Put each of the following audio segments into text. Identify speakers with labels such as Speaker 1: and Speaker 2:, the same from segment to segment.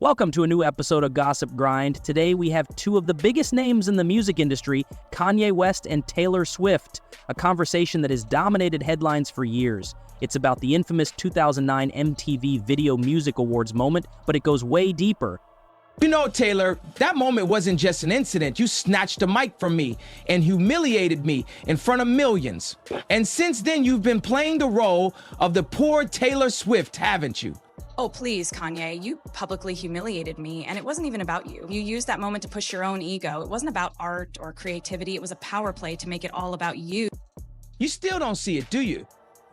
Speaker 1: Welcome to a new episode of Gossip Grind. Today we have two of the biggest names in the music industry, Kanye West and Taylor Swift, a conversation that has dominated headlines for years. It's about the infamous 2009 MTV Video Music Awards moment, but it goes way deeper.
Speaker 2: You know, Taylor, that moment wasn't just an incident. You snatched a mic from me and humiliated me in front of millions. And since then, you've been playing the role of the poor Taylor Swift, haven't you?
Speaker 3: Oh, please, Kanye, you publicly humiliated me, and it wasn't even about you. You used that moment to push your own ego. It wasn't about art or creativity. It was a power play to make it all about you.
Speaker 2: You still don't see it, do you?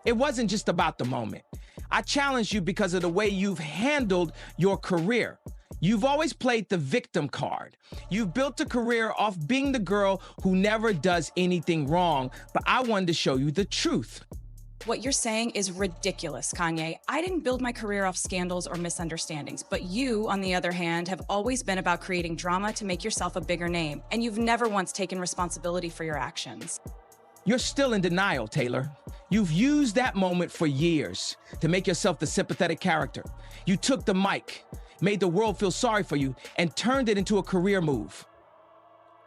Speaker 2: It wasn't just about the moment. I challenge you because of the way you've handled your career. You've always played the victim card. You've built a career off being the girl who never does anything wrong, but I wanted to show you the truth.
Speaker 3: What you're saying is ridiculous, Kanye. I didn't build my career off scandals or misunderstandings, but you, on the other hand, have always been about creating drama to make yourself a bigger name, and you've never once taken responsibility for your actions.
Speaker 2: You're still in denial, Taylor. You've used that moment for years to make yourself the sympathetic character. You took the mic, made the world feel sorry for you, and turned it into a career move.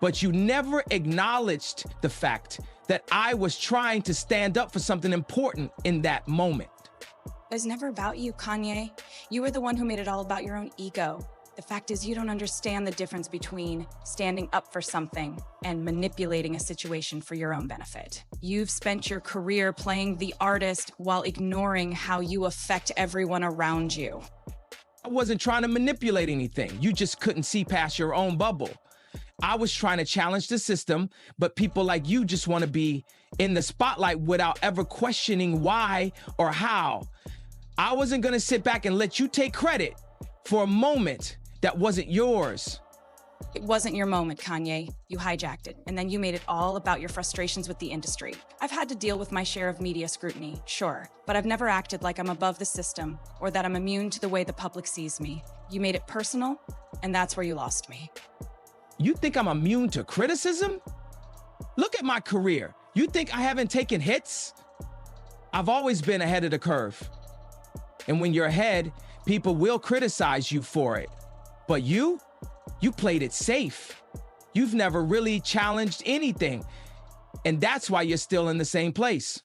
Speaker 2: But you never acknowledged the fact that I was trying to stand up for something important in that moment.
Speaker 3: It was never about you, Kanye. You were the one who made it all about your own ego. The fact is, you don't understand the difference between standing up for something and manipulating a situation for your own benefit. You've spent your career playing the artist while ignoring how you affect everyone around you.
Speaker 2: I wasn't trying to manipulate anything. You just couldn't see past your own bubble. I was trying to challenge the system, but people like you just want to be in the spotlight without ever questioning why or how. I wasn't going to sit back and let you take credit for a moment that wasn't yours.
Speaker 3: It wasn't your moment, Kanye. You hijacked it, and then you made it all about your frustrations with the industry. I've had to deal with my share of media scrutiny, sure, but I've never acted like I'm above the system or that I'm immune to the way the public sees me. You made it personal, and that's where you lost me.
Speaker 2: You think I'm immune to criticism? Look at my career. You think I haven't taken hits? I've always been ahead of the curve. And when you're ahead, people will criticize you for it. But you played it safe. You've never really challenged anything. And that's why you're still in the same place.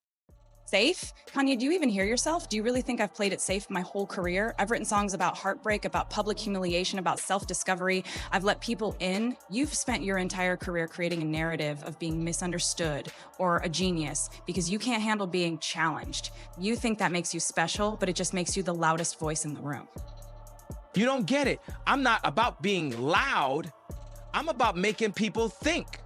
Speaker 3: Safe? Kanye, do you even hear yourself? Do you really think I've played it safe my whole career? I've written songs about heartbreak, about public humiliation, about self-discovery. I've let people in. You've spent your entire career creating a narrative of being misunderstood or a genius because you can't handle being challenged. You think that makes you special, but it just makes you the loudest voice in the room.
Speaker 2: You don't get it. I'm not about being loud. I'm about making people think.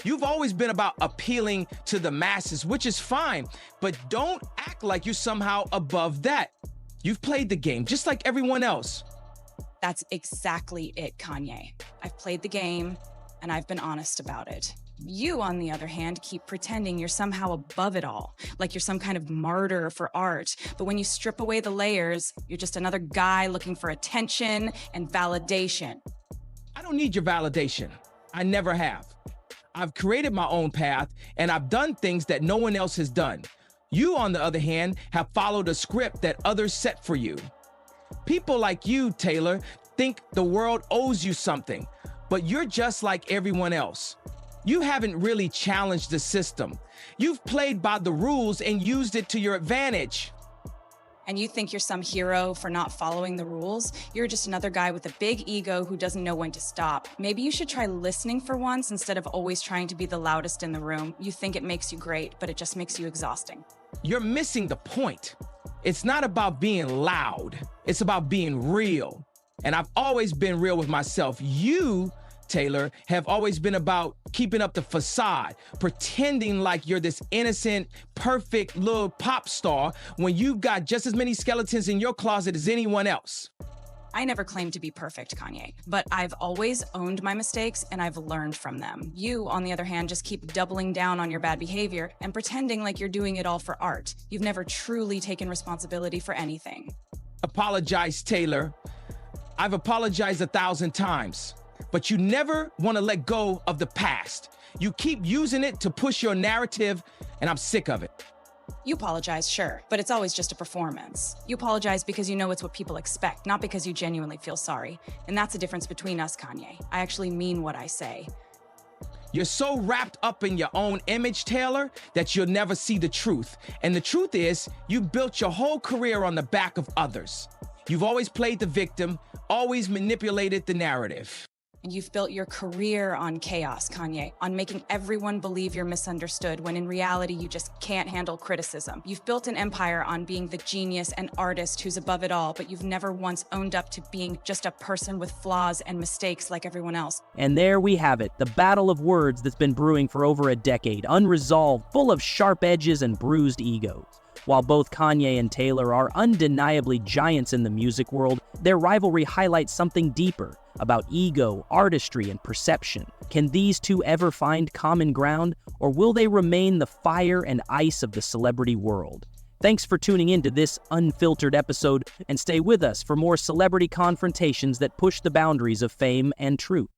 Speaker 2: You've always been about appealing to the masses, which is fine, but don't act like you're somehow above that. You've played the game just like everyone else.
Speaker 3: That's exactly it, Kanye. I've played the game, and I've been honest about it. You, on the other hand, keep pretending you're somehow above it all, like you're some kind of martyr for art. But when you strip away the layers, you're just another guy looking for attention and validation.
Speaker 2: I don't need your validation. I never have. I've created my own path, and I've done things that no one else has done. You, on the other hand, have followed a script that others set for you. People like you, Taylor, think the world owes you something, but you're just like everyone else. You haven't really challenged the system. You've played by the rules and used it to your advantage.
Speaker 3: And you think you're some hero for not following the rules? You're just another guy with a big ego who doesn't know when to stop. Maybe you should try listening for once instead of always trying to be the loudest in the room. You think it makes you great, but it just makes you exhausting.
Speaker 2: You're missing the point. It's not about being loud. It's about being real. And I've always been real with myself. You, Taylor, have always been about keeping up the facade, pretending like you're this innocent, perfect little pop star when you've got just as many skeletons in your closet as anyone else.
Speaker 3: I never claimed to be perfect, Kanye, but I've always owned my mistakes and I've learned from them. You, on the other hand, just keep doubling down on your bad behavior and pretending like you're doing it all for art. You've never truly taken responsibility for anything.
Speaker 2: Apologize, Taylor. I've apologized 1,000 times. But you never want to let go of the past. You keep using it to push your narrative, and I'm sick of it.
Speaker 3: You apologize, sure, but it's always just a performance. You apologize because you know it's what people expect, not because you genuinely feel sorry. And that's the difference between us, Kanye. I actually mean what I say.
Speaker 2: You're so wrapped up in your own image, Taylor, that you'll never see the truth. And the truth is, you built your whole career on the back of others. You've always played the victim, always manipulated the narrative.
Speaker 3: And you've built your career on chaos, Kanye, on making everyone believe you're misunderstood when in reality you just can't handle criticism. You've built an empire on being the genius and artist who's above it all, but you've never once owned up to being just a person with flaws and mistakes like everyone else.
Speaker 1: And there we have it, the battle of words that's been brewing for over a decade, unresolved, full of sharp edges and bruised egos. While both Kanye and Taylor are undeniably giants in the music world, their rivalry highlights something deeper about ego, artistry, and perception. Can these two ever find common ground, or will they remain the fire and ice of the celebrity world? Thanks for tuning in to this unfiltered episode, and stay with us for more celebrity confrontations that push the boundaries of fame and truth.